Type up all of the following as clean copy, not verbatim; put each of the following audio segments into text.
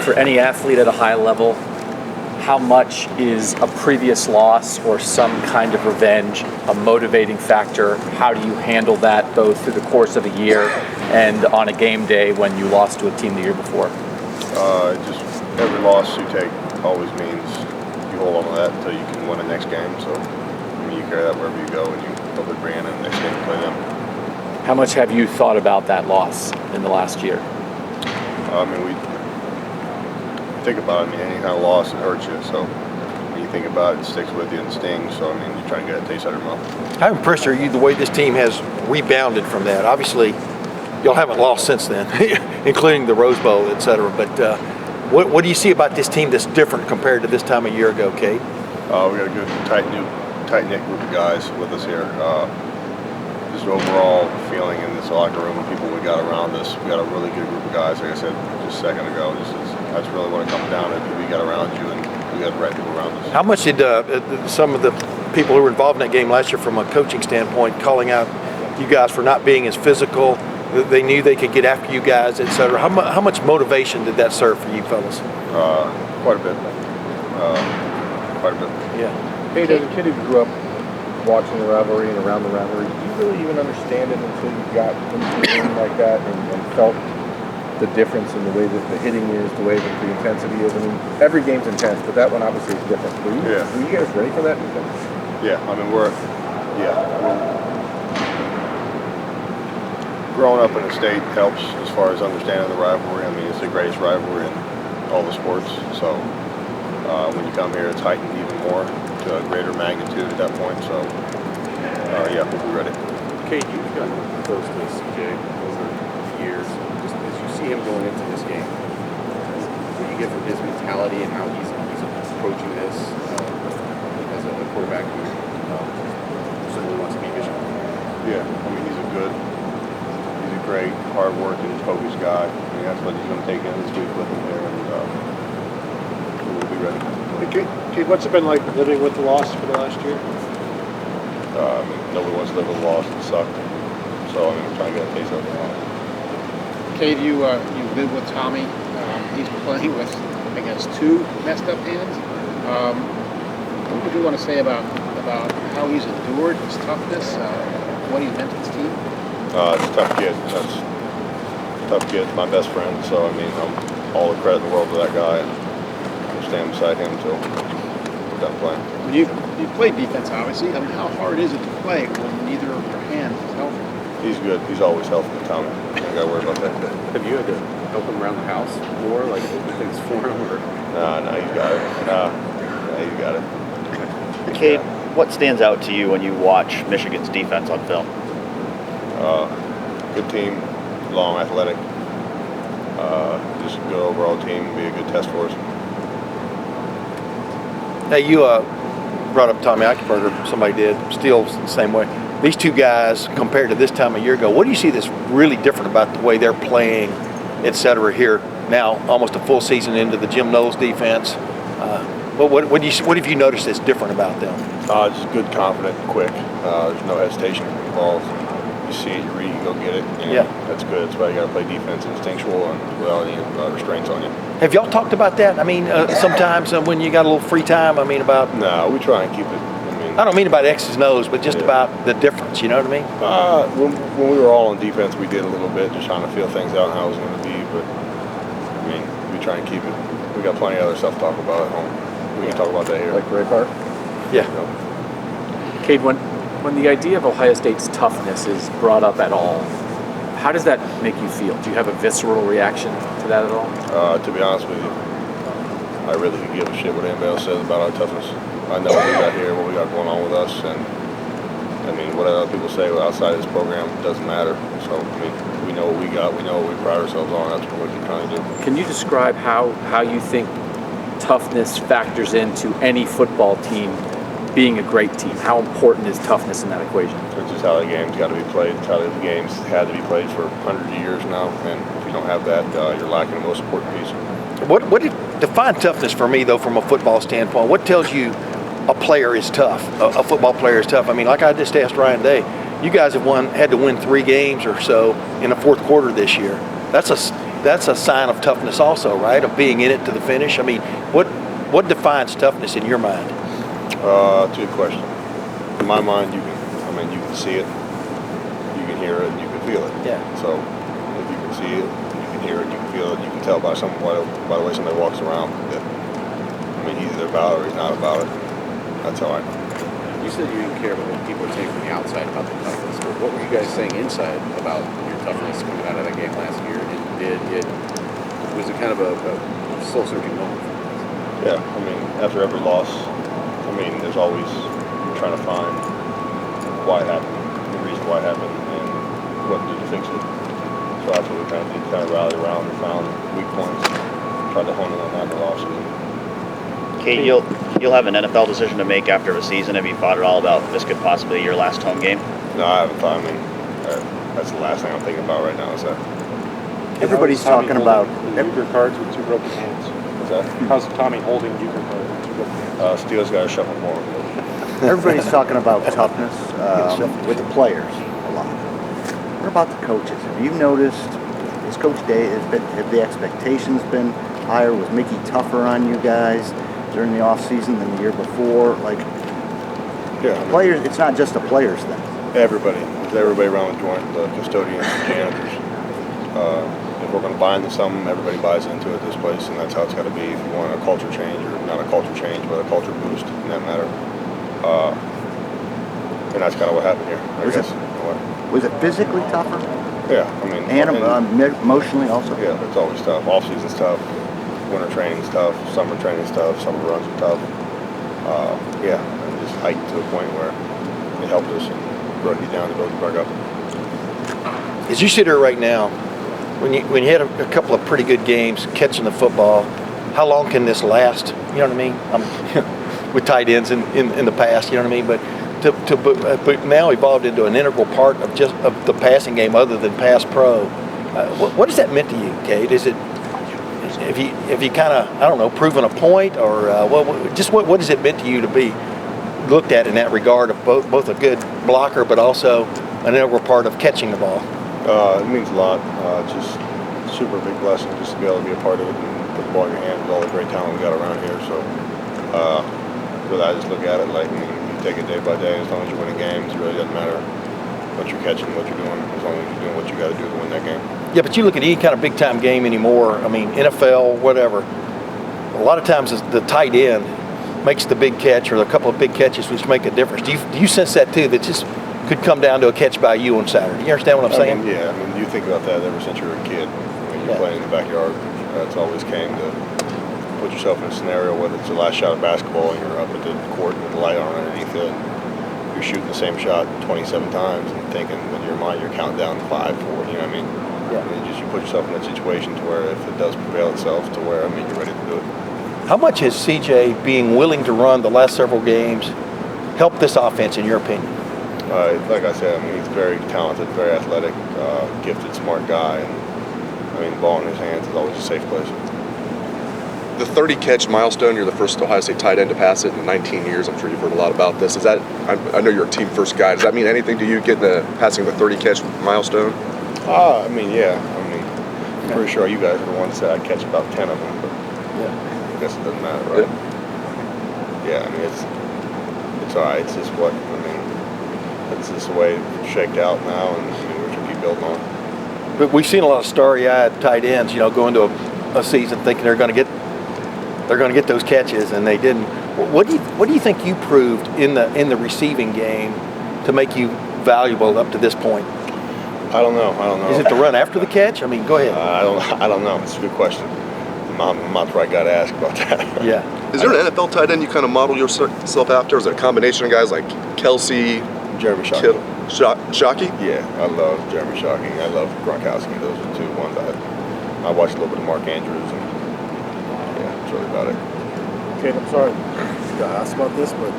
for any athlete at a high level, how much is a previous loss or some kind of revenge a motivating factor? How do you handle that both through the course of a year and on a game day when you lost to a team the year before? Just every loss you take always means you hold on to that until you can win the next game. So you carry that wherever you go, and you hopefully bring in the next game and play them. How much have you thought about that loss in the last year? We think about it. Any kind of loss, it hurts you. So when you think about it, it sticks with you and stings. So you try to get that taste out of your mouth. How impressed are you the way this team has rebounded from that? Obviously, y'all haven't lost since then, including the Rose Bowl, et cetera. But what do you see about this team that's different compared to this time a year ago, Cade? We got a good, tight-knit group of guys with us here. Just overall feeling in this locker room and people we got around us, we got a really good group of guys. Like I said just a second ago, that's really what it comes down to. We got around you, and we got the right people around us. How much did some of the people who were involved in that game last year, from a coaching standpoint, calling out you guys for not being as physical? They knew they could get after you guys, et cetera. How much motivation did that serve for you fellas? Quite a bit. Quite a bit. Yeah. Cade, as a kid who grew up watching the rivalry and around the rivalry, did you really even understand it until you got into a game like that and felt the difference in the way that the hitting is, the way that the intensity is? Every game's intense, but that one obviously is different. Were you guys ready for that? Yeah, growing up in the state helps as far as understanding the rivalry. It's the greatest rivalry in all the sports. So when you come here, it's heightened even more to a greater magnitude at that point. So we'll be ready. Cade, you've gotten close to CJ over the years. Just as you see him going into this game, what do you get from his mentality and how he's approaching this as a quarterback who certainly wants to be Michigan? Yeah, he's a great, hard-working, focused guy. That's what he's going to take in this week with him there, and we'll be ready. Cade, what's it been like living with the loss for the last year? Nobody wants to live with a loss. It sucked. So we're trying to get a taste of it. Cade, you live with Tommy. He's playing with, I guess, two messed up hands. What would you want to say about how he's endured his toughness, what he's meant to his team? It's a tough kid. That's a tough kid. My best friend. So I'm all the credit in the world to that guy. I'll stand beside him until we're done playing. When you play defense, obviously. How hard is it to play when neither of your hands is healthy? He's good. He's always healthy, Tommy. You don't got to worry about that. Have you had to help him around the house more, like open things for him, or? No, he's got it. He's got it. Cade, what stands out to you when you watch Michigan's defense on film? Good team, long, athletic. Just a good overall team. Be a good test for us. Hey, you brought up Tommy Eichenberger. Somebody did. Steele's the same way. These two guys, compared to this time a year ago, what do you see that's really different about the way they're playing, et cetera, here now, almost a full season into the Jim Knowles defense? What have you noticed that's different about them? Just good, confident, quick. There's no hesitation involved. You see it, you read, you go get it. That's good. That's why you got to play defense instinctual and without any restraints on you. Have y'all talked about that? Sometimes when you got a little free time, about... No, we try and keep it. I don't mean about X's and O's, but just about the difference, you know what I mean? When we were all on defense, we did a little bit, just trying to feel things out and how it was going to be. But, we try and keep it. We got plenty of other stuff to talk about at home. We can talk about that here. Like Braveheart? Yeah. Cade, when the idea of Ohio State's toughness is brought up at all, how does that make you feel? Do you have a visceral reaction to that at all? To be honest with you, I really could give a shit what anybody else says about our toughness. I know what we got here, what we got going on with us, and what other people say outside of this program doesn't matter. So, we know what we got, we know what we pride ourselves on, that's what we're trying to do. Can you describe how you think toughness factors into any football team being a great team? How important is toughness in that equation? It's just how the game's got to be played. It's how the games had to be played for hundreds of years now, and if you don't have that, you're lacking the most important piece. What define toughness for me, though, from a football standpoint? What tells you a player is tough, a football player is tough? Like I just asked Ryan today, you guys had to win 3 games or so in the fourth quarter this year. that's a sign of toughness also, right? Of being in it to the finish. I mean, what defines toughness in your mind? It's a good question. In my mind, you can see it, you can hear it, and you can feel it. Yeah. So if you can see it, you can hear it, you can feel it, you can tell by the way somebody walks around that, he's either about it or he's not about it. That's how I know. You said you didn't care about what people are saying from the outside about the toughness, but what were you guys saying inside about your toughness coming out of that game last year? Was it kind of a soul-searching moment? Yeah, after every loss, there's always trying to find why it happened, the reason why it happened, and what to do to fix it. So that's what we kind of did, kind of rallied around and found weak points, tried to hone in on that in the offseason. Cade, you'll have an NFL decision to make after the season. Have you thought at all about this could possibly be your last home game? No, I haven't thought. That's the last thing I'm thinking about right now. Is that? Everybody's talking about euchre cards with 2 broken hands. What's that? How's Tommy holding euchre cards with 2 broken hands? Steele's got to shuffle more. everybody's talking about toughness with the players a lot. What about the coaches? Have you noticed? Is Coach Day have the expectations been higher? Was Mickey tougher on you guys during the off season than the year before? Like, players, it's not just a players thing. Everybody around the joint, the custodians, the janitors. If we're going to buy into something, everybody buys into it this place, and that's how it's got to be. If you want a culture change, or not a culture change, but a culture boost in that matter. And that's kind of what happened here, I guess. Was it physically tougher? Yeah, And emotionally also? Yeah, it's always tough. Off-season's tough. Winter training's tough. Summer training's tough. Summer runs are tough. And just hiked to a point where it helped us and brought you down to build you back up. As you sit here right now, when you had a couple of pretty good games catching the football, how long can this last? You know what I mean? With tight ends in the past, you know what I mean? But now evolved into an integral part of the passing game, other than pass pro. What has that meant to you, Cade? Have you kind of proven a point, or what has it meant to you to be looked at in that regard of both a good blocker, but also an integral part of catching the ball? It means a lot. It's just a super big blessing just to be able to be a part of it and put the ball in your hand with all the great talent we got around here. So, really, I just look at it like, you take it day by day. As long as you're winning games, it really doesn't matter what you're catching, what you're doing, as long as you're doing what you got to do to win that game. Yeah, but you look at any kind of big-time game anymore, NFL, whatever, a lot of times the tight end makes the big catch, or a couple of big catches which make a difference. Do you sense that too, that just could come down to a catch by you on Saturday? You understand what I'm saying? You think about that ever since you were a kid. You're playing in the backyard. It's always came to put yourself in a scenario, whether it's the last shot of basketball and you're up at the court with the light on underneath it. You're shooting the same shot 27 times and thinking in your mind you're counting down 5, 4, you know what I mean? Yeah. You put yourself in that situation to where if it does prevail itself to where, you're ready to do it. How much has CJ being willing to run the last several games helped this offense, in your opinion? Like I said, he's very talented, very athletic, gifted, smart guy. And, the ball in his hands is always a safe place. The 30-catch milestone, you're the first Ohio State tight end to pass it in 19 years. I'm sure you've heard a lot about this. Is that, I know you're a team-first guy. Does that mean anything to you, getting passing the 30-catch milestone? I'm pretty sure you guys are the ones that I catch about 10 of them, but I guess it doesn't matter, right? It's all right. It's just it's just the way it's shaked out now, and we're going to keep building on. But we've seen a lot of starry-eyed tight ends, go into a season thinking they're going to get those catches, and they didn't. What do you think you proved in the receiving game to make you valuable up to this point? I don't know. Is it the run after the catch? Go ahead. I don't know. It's a good question. I'm not the right guy to ask about that. Yeah. Is there an NFL tight end you kind of model yourself after? Is it a combination of guys like Kelsey, Jeremy Shockey? Kittle, Shockey? Yeah, I love Jeremy Shockey. I love Gronkowski. Those are the two ones I watched a little bit of Mark Andrews, and that's really about it. Okay, I'm sorry to ask about this, but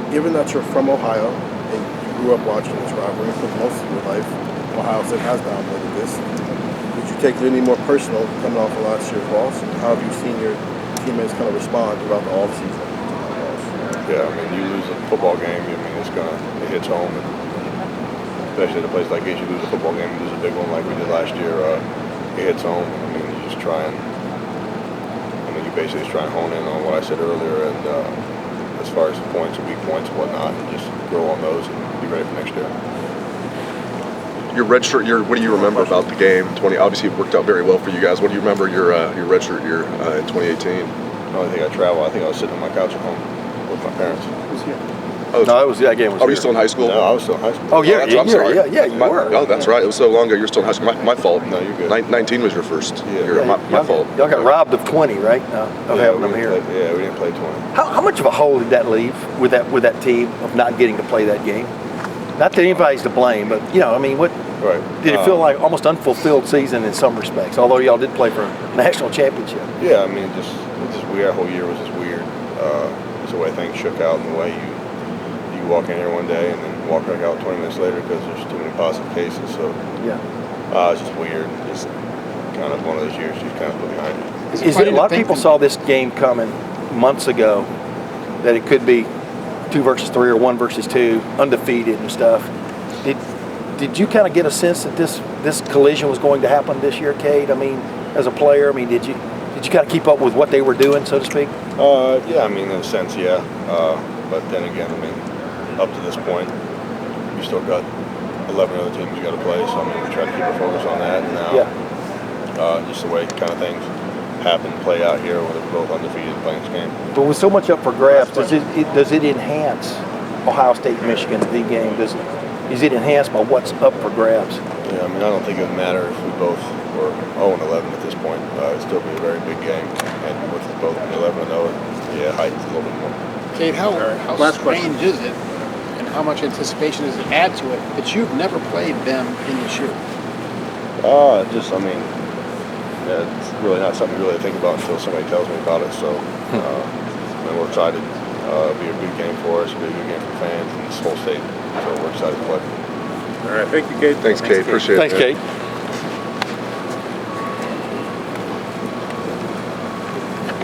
given that you're from Ohio and you grew up watching this rivalry for most of your life, Ohio State has dominated this. Would you take it any more personal coming off of last year's loss? How have you seen your teammates kind of respond throughout the offseason? Yeah, you lose a football game, it hits home. And especially at a place like this, you lose a football game, you lose a big one like we did last year. it hits home. I mean, you just try and, you basically just try and hone in on what I said earlier, and as far as the points and weak points and whatnot, and just grow on those and be ready for next year. Your redshirt year, what do you remember about the game? Obviously, it worked out very well for you guys. What do you remember your redshirt year in 2018? I don't think I traveled. I think I was sitting on my couch at home with my parents. Oh, No, that game was. were you still in high school? No, I was still in high school. Oh, yeah, that's- I'm sorry. yeah, you were. Oh, that's right. It was so long ago. You're still in high school. My fault. No, you're good. 19 was your first year. Yeah, My fault. Y'all got robbed of 20, right? Of having them here. Yeah, we didn't play 20. How much of a hole did that leave with that team of not getting to play that game? Not that anybody's to blame, but what Right. did it feel like? Almost unfulfilled season in some respects, although y'all did play for a national championship. Yeah, I mean, just weird. That whole year was just weird. Just the way things shook out, and the way you walk in here one day and then walk back out 20 minutes later because there's too many positive cases. So Yeah. it's just weird. Just kind of one of those years you kind of put behind you. Is it, a lot of people saw this game coming months ago, that it could be 2 versus 3 or 1 versus 2, undefeated and stuff. Did you kind of get a sense that this collision was going to happen this year, Cade? I mean, as a player, did you kind of keep up with what they were doing, so to speak? Yeah, I mean, in a sense, yeah. But then again, up to this point, we still got 11 other teams you got to play. So we try to keep our focus on that. And now, just the way kind of things happen, play out here, where they're both undefeated playing this game. But with so much up for grabs, does it enhance Ohio State and Michigan, the game? Is it enhanced by what's up for grabs? Yeah, I don't think it would matter if we both were 0-11 at this point. It'd still be a very big game. And with both 11-0, yeah, height is a little bit more. Cade, how strange is it, and how much anticipation does it add to it that you've never played them in the shoe? It's really not something you really think about until somebody tells me about it. So we're excited. It'll be a good game for us. It'll be a good game for fans and this whole state. So we're excited to play. All right, thank you, Cade. Thanks, Cade. Appreciate it. Thanks, man. Cade.